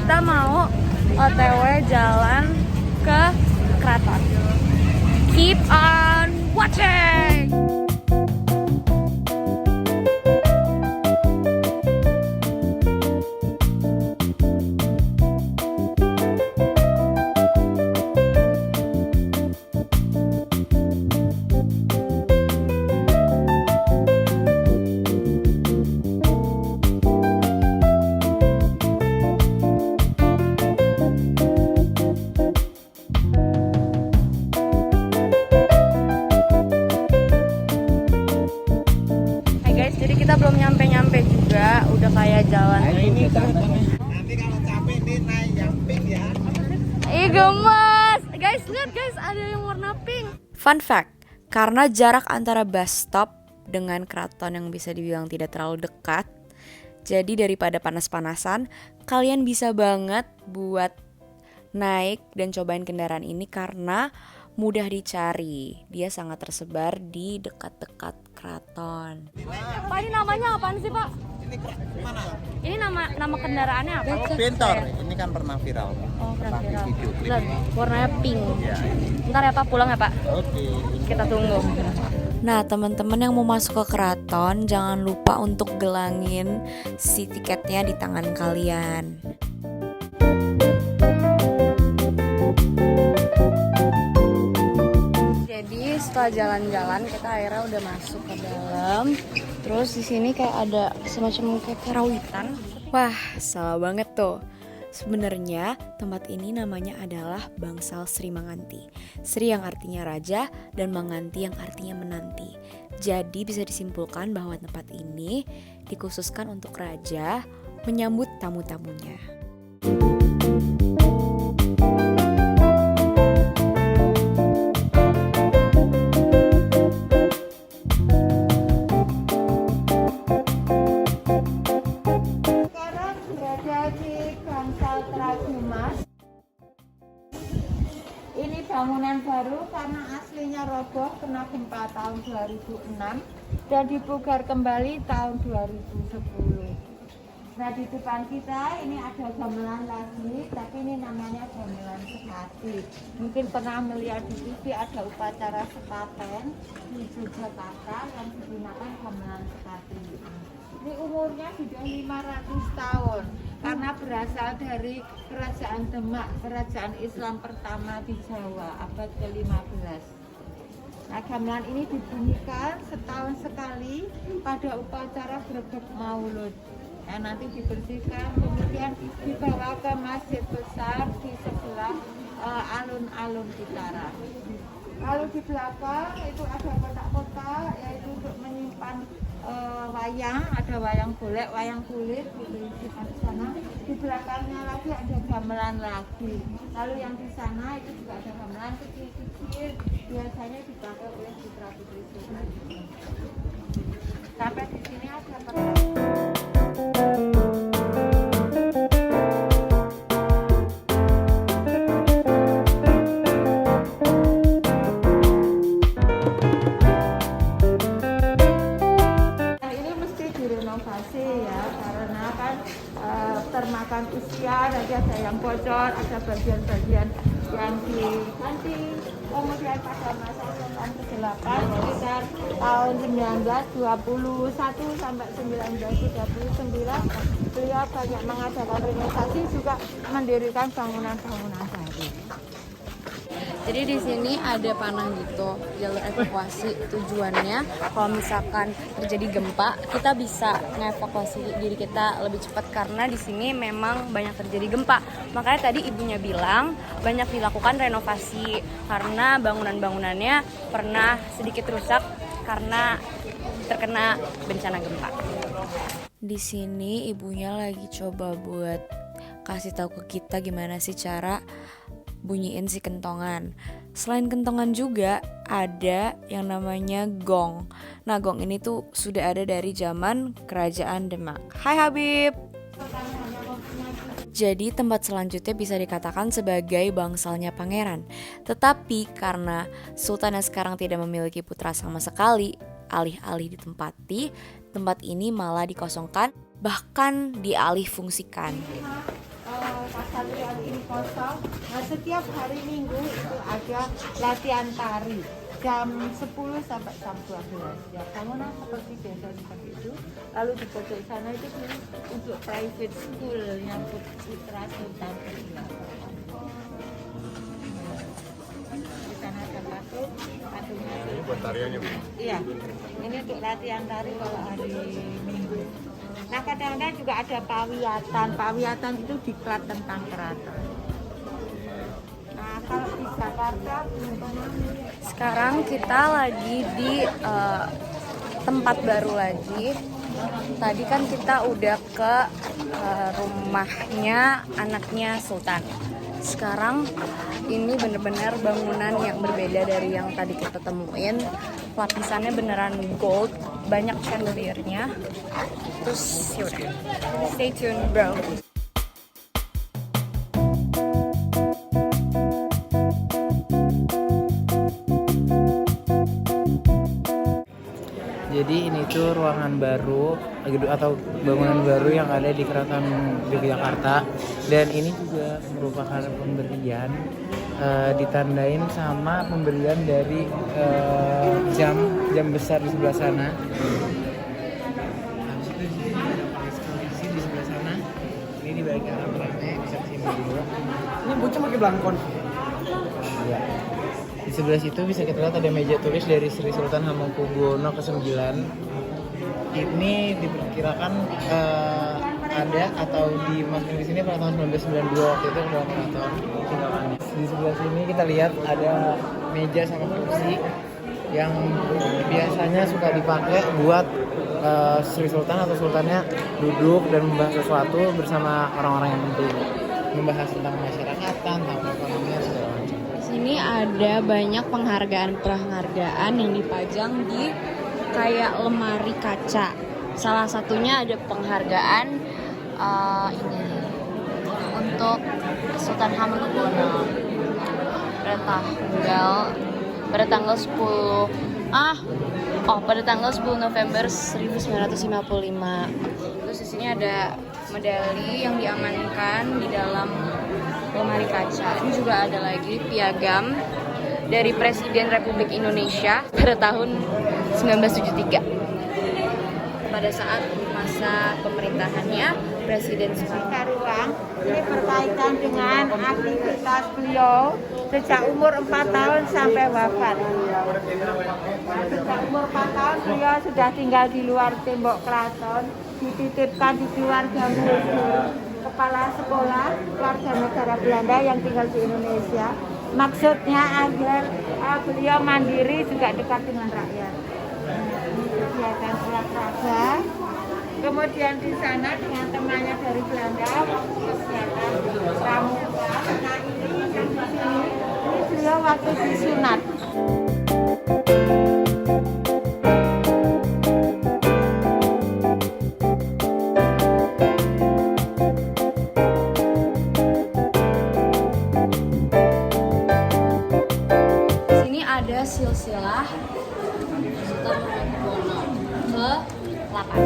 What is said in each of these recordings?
kita mau OTW jalan ke keraton. Keep on watching. Jadi kita belum nyampe juga, udah kayak jalan. Nah, ini nanti kalau capek nih naik yang pink ya. Ih gemes, guys lihat guys ada yang warna pink. Fun fact, karena jarak antara bus stop dengan keraton yang bisa dibilang tidak terlalu dekat, jadi daripada panas-panasan, kalian bisa banget buat naik dan cobain kendaraan ini karena mudah dicari. Dia sangat tersebar di dekat-dekat keraton. Pak, ini namanya apaan sih, Pak? Ini mana? Ini nama kendaraannya apa? Bentor. Ini kan pernah viral. Oh, pernah Pakai viral. video klip Lihat, ini. warnanya pink. Ya. Ntar ya Pak, pulang ya Pak. Oke. Kita tunggu. Nah, teman-teman yang mau masuk ke keraton, jangan lupa untuk gelangin si tiketnya di tangan kalian. Jadi setelah jalan-jalan kita akhirnya udah masuk ke dalam. Terus di sini kayak ada semacam kayak karawitan. Wah, salah banget tuh. Sebenarnya tempat ini namanya adalah Bangsal Sri Manganti. Sri yang artinya raja dan Manganti yang artinya menanti. Jadi bisa disimpulkan bahwa tempat ini dikhususkan untuk raja menyambut tamu-tamunya. Ini bangunan baru karena aslinya roboh kena gempa tahun 2006 dan dipugar kembali tahun 2010. Nah di depan kita ini ada gamelan lagi, tapi ini namanya gamelan Sekati. Mungkin pernah melihat di TV ada upacara sekaten di Yogyakarta yang digunakan gamelan Sekati. Ini umurnya sudah 500 tahun karena berasal dari Kerajaan Demak, kerajaan Islam pertama di Jawa abad ke-15. Nah, gamelan ini dibunyikan setahun sekali pada upacara Grebeg Maulud. Nah, nanti dibersihkan, kemudian dibawa ke masjid besar di sebelah alun-alun Citara. Lalu di belakang itu ada kotak-kotak, yaitu untuk menyimpan wayang, ada wayang golek, wayang kulit, disimpan di sana. Di belakangnya lagi ada gamelan lagi. Lalu yang di sana itu juga ada gamelan kecil-kecil, biasanya dipakai oleh putra-putri sultan. Sampai di sini ada ya, karena kan termakan usia, nanti ada yang bocor, ada bagian-bagian yang diganti. Kemudian pada masa Sultan ke-8 sekitar tahun 1921 sampai 1939 beliau banyak mengadakan renovasi, juga mendirikan bangunan-bangunan baru. Jadi di sini ada panah gitu, jalur evakuasi. Tujuannya kalau misalkan terjadi gempa, kita bisa ngevakuasi diri kita lebih cepat karena di sini memang banyak terjadi gempa. Makanya tadi ibunya bilang banyak dilakukan renovasi karena bangunan-bangunannya pernah sedikit rusak karena terkena bencana gempa. Di sini ibunya lagi coba buat kasih tahu ke kita gimana sih cara bunyiin si kentongan. Selain kentongan juga ada yang namanya gong. Nah, gong ini tuh sudah ada dari zaman Kerajaan Demak. Hai Habib. Jadi tempat selanjutnya bisa dikatakan sebagai bangsalnya pangeran. Tetapi karena sultan yang sekarang tidak memiliki putra sama sekali, alih-alih ditempati, tempat ini malah dikosongkan, bahkan dialih fungsikan. Pasalrian ini kosong. Nah, setiap hari Minggu itu ada latihan tari jam 10 sampai jam 12. Ya, bangunan seperti biasa seperti itu. Lalu di pojok sana itu untuk private school yang Putra Sultan Kedua. Di sana ada patungnya. Ini buat tariannya, Bu? Iya, ini untuk latihan tari kalau hari Minggu. Nah, kadang-kadang juga ada pawiatan. Pawiatan itu diklat tentang keraton. Nah, kalau di Jakarta, Sekarang kita lagi di tempat baru lagi. Tadi kan kita udah ke rumahnya anaknya Sultan. Sekarang ini bener-bener bangunan yang berbeda dari yang tadi kita temuin. Lapisannya beneran gold, banyak chandeliernya. Terus yaudah, stay tuned bro. Jadi ini tuh ruangan baru atau bangunan baru yang ada di Keraton Yogyakarta, dan ini juga merupakan pemberian ditandain sama pemberian dari jam besar di sebelah sana. Habis itu di sini ada eksposisi di sebelah sana. Ini di bagian atasnya bisa kesini dulu. Ini bocah pakai belangkon. Ya. Di sebelah situ bisa kita lihat ada meja tulis dari Sri Sultan Hamengkubuwono ke-9. Ini diperkirakan ada atau dimasukin di sini pada tahun 1992 waktu itu adalah keraton tinggalannya. Di sebelah sini kita lihat ada meja sama kursi yang biasanya suka dipakai buat Sri Sultan atau Sultannya duduk dan membahas sesuatu bersama orang-orang yang penting, membahas tentang masyarakatan, tentang perekonomian segala macam. Sini ada banyak penghargaan yang dipajang di kayak lemari kaca. Salah satunya ada penghargaan ini untuk Sultan Hamengkubuwono pada tanggal 10 November 1955. Terus di sini ada medali yang diamankan di dalam lemari kaca. Ini juga ada lagi piagam dari Presiden Republik Indonesia pada tahun 1973 pada saat masa pemerintahannya Presiden Soekarno. Ruang ini berkaitan dengan aktivitas beliau sejak umur 4 tahun sampai wafat. Sejak umur 4 tahun beliau sudah tinggal di luar tembok keraton, dititipkan di keluarga Muldur, kepala sekolah warga negara Belanda yang tinggal di Indonesia. Maksudnya agar beliau mandiri juga dekat dengan rakyat. Kegiatan olahraga. Kemudian di sana dengan temannya dari Belanda kegiatan pramuka. Nah ini yang di sini, ini beliau waktu disunat. Sini ada silsilah Sultan Hamengkubuwono ke-8.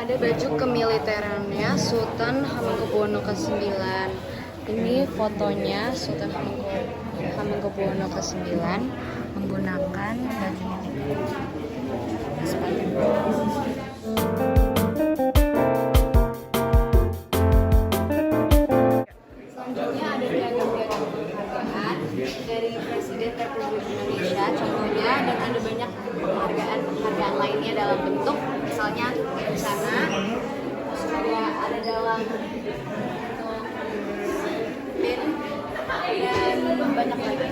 Ada baju kemiliterannya Sultan Hamengkubuwono ke-9. Ini fotonya Sultan Hamengkubuwono ke-9 menggunakan baju militer. Selanjutnya ada piagam-piagam penghargaan dari Presiden Republik Indonesia contohnya, dan ada banyak penghargaan lainnya dalam bentuk misalnya di sana, terus ada dalam pin dan banyak lagi.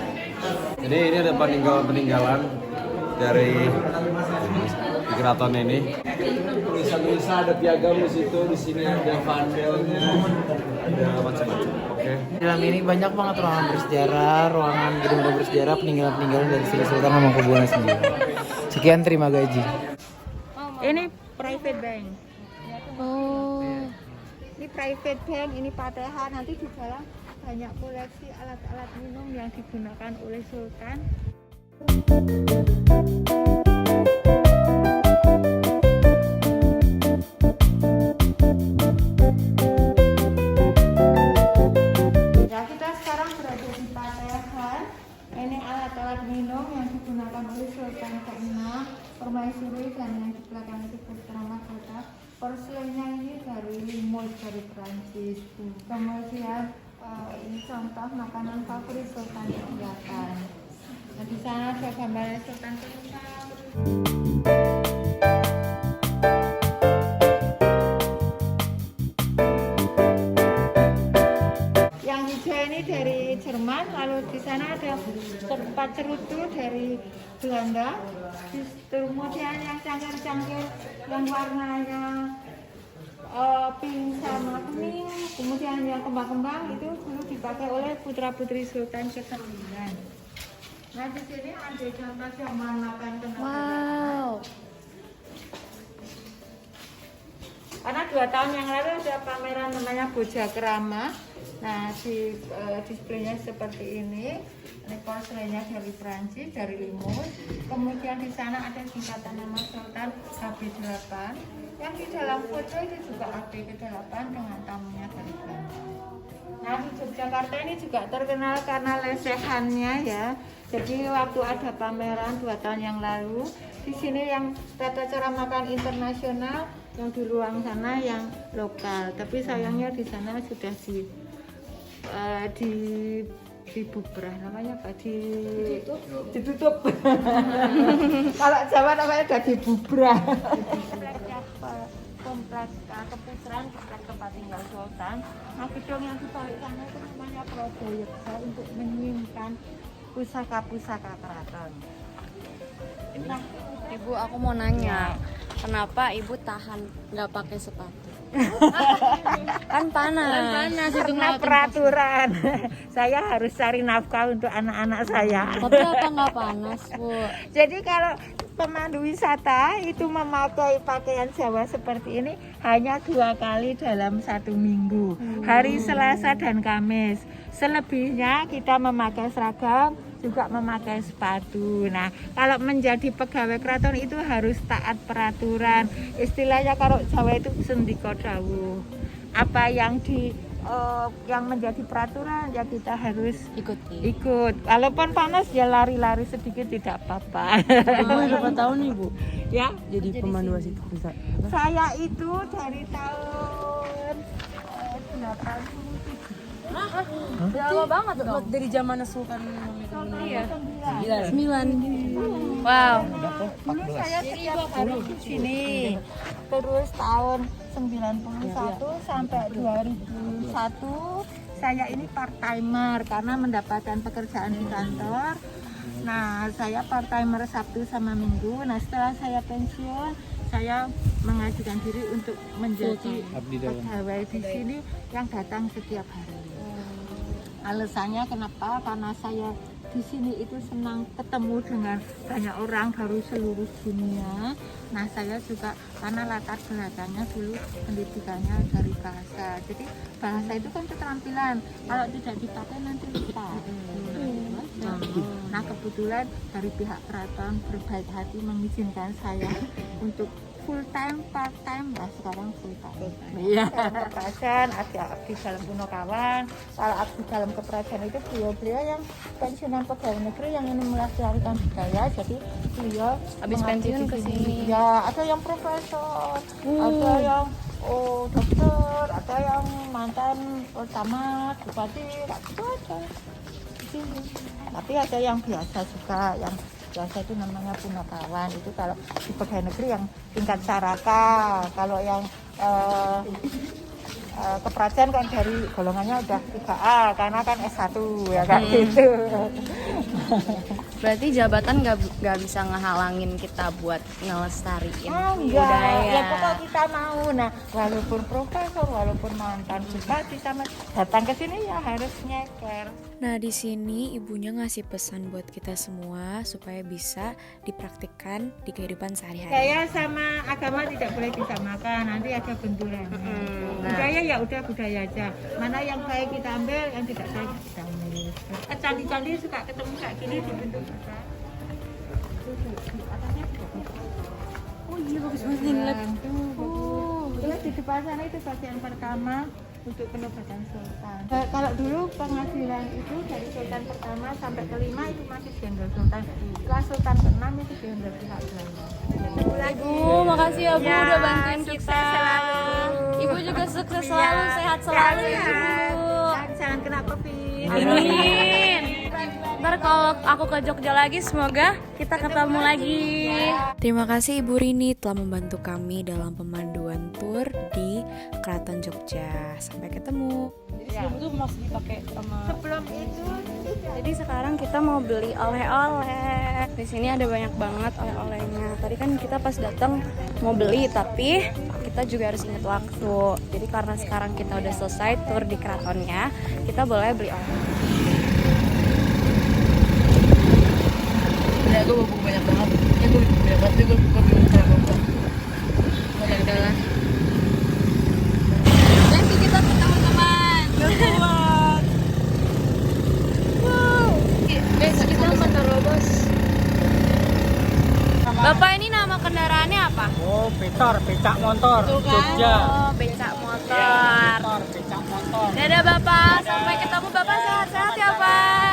Jadi ini ada peninggalan dari di keraton ini. Tulisan-tulisan, ada piagam di situ, di sini ada pandelnya, ada macam-macam. Oke. Dalam ini banyak banget ruangan bersejarah, ruangan gedung-gedung bersejarah, peninggalan-peninggalan dari Sri Sultan Hamengkubuwono sendiri. Sekian, terima gaji. Ini private bank. Oh. Ini private bank, ini Pateha. Nanti di dalam banyak koleksi alat-alat minum yang digunakan oleh Sultan. Ya, kita sekarang berada di Patehan. Ini alat-alat minum yang digunakan oleh Sultan ke-6, permaisuri, dan yang di belakang itu putra mahkota. Porselennya ini dari Limoges, dari Prancis. Kemudian ini contoh makanan favorit Sultan kegiatan. Nah, di sana ada gambarnya Sultan ke-6. Yang hijau ini dari Jerman, lalu di sana ada tempat cerutu dari Belanda. Kemudian yang cangkir-cangkir yang warnanya pink sama kuning, kemudian yang kembang-kembang itu dulu dipakai oleh putra-putri Sultan ke-9. Nah, di sini ada contoh jamuan makan kenegaraan. Wow. Karena 2 tahun yang lalu ada pameran namanya Boja Kerama. Nah, di displaynya seperti ini. Ini porselennya dari Prancis, dari Limoges. Kemudian di sana ada singkatan nama Sultan HB8. Yang di dalam foto itu juga HB8 dengan tamunya dari Belanda. Nah, di Yogyakarta ini juga terkenal karena lesehannya ya. Jadi waktu ada pameran 2 tahun yang lalu, di sini yang tata cara makan internasional, yang di ruang sana yang lokal. Tapi sayangnya di sana sudah dibubrah, namanya apa? Ditutup. Kalau Jawa namanya udah dibubrah. Kompleks keputraan, kompleks tempat tinggal Sultan. Nah, gedung yang dibalik sana itu namanya Prodoyeksa untuk menyimpan pusaka-pusaka keraton. Nah, Ibu, aku mau nanya, kenapa Ibu tahan nggak pakai sepatu? Kan panas. Karena peraturan. Saya harus cari nafkah untuk anak-anak saya. Tapi apa nggak panas, Bu? Jadi kalau pemandu wisata itu memakai pakaian Jawa seperti ini hanya 2 kali dalam 1 minggu, hari Selasa dan Kamis. Selebihnya kita memakai seragam, juga memakai sepatu. Nah, kalau menjadi pegawai keraton itu harus taat peraturan. Istilahnya kalau Jawa itu sendika dawuh. Apa yang yang menjadi peraturan ya kita harus ikut. Walaupun panas ya lari-lari sedikit tidak apa-apa. Berapa tahun nih, Bu? Ya, Jadi pemandu wasit bisa. saya itu dari tahun 80. Lama banget dong. Dari zaman Sultan Iya. 9. Wow. Dulu saya setiap hari di sini. Terus tahun 91 sampai 2001 saya ini part timer karena mendapatkan pekerjaan di kantor. Nah, saya part timer Sabtu sama Minggu. Nah, setelah saya pensiun, saya mengajukan diri untuk menjadi pegawai di sini yang datang setiap hari. Alasannya kenapa? Karena saya di sini itu senang ketemu dengan banyak orang dari seluruh dunia. Nah, saya juga karena latar belakangnya dulu pendidikannya dari bahasa. Jadi bahasa itu kan keterampilan. Kalau tidak dipakai nanti lupa. Nah, kebetulan dari pihak keraton berbaik hati mengizinkan saya untuk full time, part time, nah sekarang full time. Iya. Keprajan, ada abdi dalam Punokawan. Kalau abdi dalam keprajan itu beliau yang pensiunan pegawai negeri yang ingin melestarikan budaya. Jadi beliau Habis pensiun ke sini. Ya, ada yang profesor, ada yang dokter, ada yang mantan camat, bupati, itu aja. Di sini. Tapi ada yang biasa juga, yang biasa itu namanya Punokawan. Itu kalau di pegawai negeri yang tingkat caraka. Kalau yang keprajan kan dari golongannya udah 3A karena kan S1 ya kan gitu. Berarti jabatan nggak bisa ngehalangin kita buat ngelestariin Ya budaya. pokoknya kita mau. Nah, walaupun profesor, walaupun mantan bupati sama datang ke sini ya harus nyeker. Nah, di sini ibunya ngasih pesan buat kita semua supaya bisa dipraktikkan di kehidupan sehari-hari. Budaya sama agama tidak boleh disamakan, nanti ada benturan. Budaya ya udah budaya aja. Mana yang baik kita ambil, yang tidak baik kita ambil. Candi-candi suka ketemu kayak gini di pintu besar. Oh iya bagus banget nih ngeliat. Terus di depan sana itu bagian pertama untuk penobatan sultan. Kalau dulu pengadilan itu dari sultan pertama sampai kelima itu masih diambil sultan. Setelah sultan keenam itu diambil pihak Belanda. Ibu, makasih ya Bu udah bantuin kita. Ibu juga sukses selalu, sehat selalu ya Ibu. Jangan kena COVID. Amin. Ntar kalau aku ke Jogja lagi, semoga kita ketemu lagi. Terima kasih Ibu Rini telah membantu kami dalam pemanduan tur di Keraton Jogja. Sampai ketemu. Sebelum itu masih dipakai sama. Sebelum itu Jadi sekarang kita mau beli oleh-oleh. Di sini ada banyak banget oleh-olehnya. Tadi kan kita pas datang mau beli, tapi kita juga harus ingat waktu. Jadi karena sekarang kita udah selesai tur di keratonnya, kita boleh beli oleh. Ya gue buku banyak banget. Ya gue banyak banget. Gue bingung cara bawa. Ya udahlah. Nanti kita ketemu teman. Wow. Guys, kita menerobos. Bapak ini nama kendaraannya apa? Oh, becak motor. Jogja. Oh, becak motor. Becak motor. Dadah Bapak, sampai ketemu Bapak sehat-sehat ya Pak.